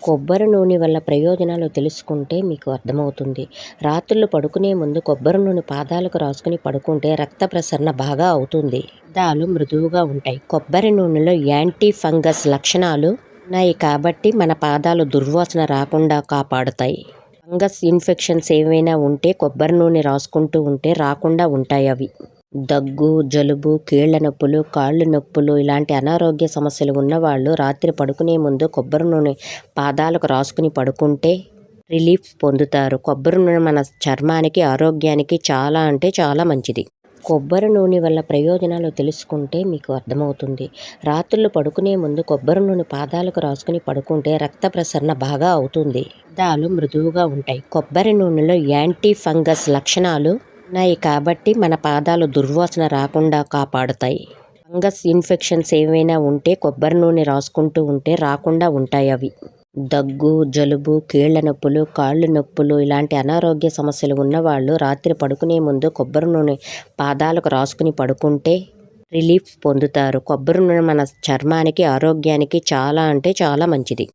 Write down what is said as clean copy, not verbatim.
కొబ్బరి నూనె వల్ల ప్రయోజనాలు తెలుసుకుంటే మీకు అర్థమవుతుంది. రాత్రుళ్ళు పడుకునే ముందు కొబ్బరి నూనె పాదాలకు రాసుకుని పడుకుంటే రక్త ప్రసరణ బాగా అవుతుంది. పాదాలు మృదువుగా ఉంటాయి. కొబ్బరి నూనెలో యాంటీ ఫంగస్ లక్షణాలు ఉన్నాయి కాబట్టి మన పాదాలు దుర్వాసన రాకుండా కాపాడుతాయి. ఫంగస్ ఇన్ఫెక్షన్స్ ఏవైనా ఉంటే కొబ్బరి నూనె రాసుకుంటూ ఉంటే రాకుండా ఉంటాయి అవి. దగ్గు, జలుబు, కీళ్ల నొప్పులు, కాళ్ళు నొప్పులు ఇలాంటి అనారోగ్య సమస్యలు ఉన్నవాళ్ళు రాత్రి పడుకునే ముందు కొబ్బరి నూనె పాదాలకు రాసుకుని పడుకుంటే రిలీఫ్ పొందుతారు. కొబ్బరి నూనె మన చర్మానికి, ఆరోగ్యానికి చాలా అంటే చాలా మంచిది. కొబ్బరి నూనె వల్ల ప్రయోజనాలు తెలుసుకుంటే మీకు అర్థమవుతుంది. రాత్రుళ్ళు పడుకునే ముందు కొబ్బరి నూనె పాదాలకు రాసుకుని పడుకుంటే రక్త ప్రసరణ బాగా అవుతుంది. పాదాలు మృదువుగా ఉంటాయి. కొబ్బరి నూనెలో యాంటీ ఫంగస్ లక్షణాలు ఉన్నాయి కాబట్టి మన పాదాలు దుర్వాసన రాకుండా కాపాడుతాయి. ఫంగస్ ఇన్ఫెక్షన్స్ ఏవైనా ఉంటే కొబ్బరి నూనె రాసుకుంటూ ఉంటే రాకుండా ఉంటాయి అవి. దగ్గు, జలుబు, కీళ్ల నొప్పులు, కాళ్ళు నొప్పులు ఇలాంటి అనారోగ్య సమస్యలు ఉన్నవాళ్ళు రాత్రి పడుకునే ముందు కొబ్బరి నూనె పాదాలకు రాసుకుని పడుకుంటే రిలీఫ్ పొందుతారు. కొబ్బరి నూనె మన చర్మానికి, ఆరోగ్యానికి చాలా అంటే చాలా మంచిది.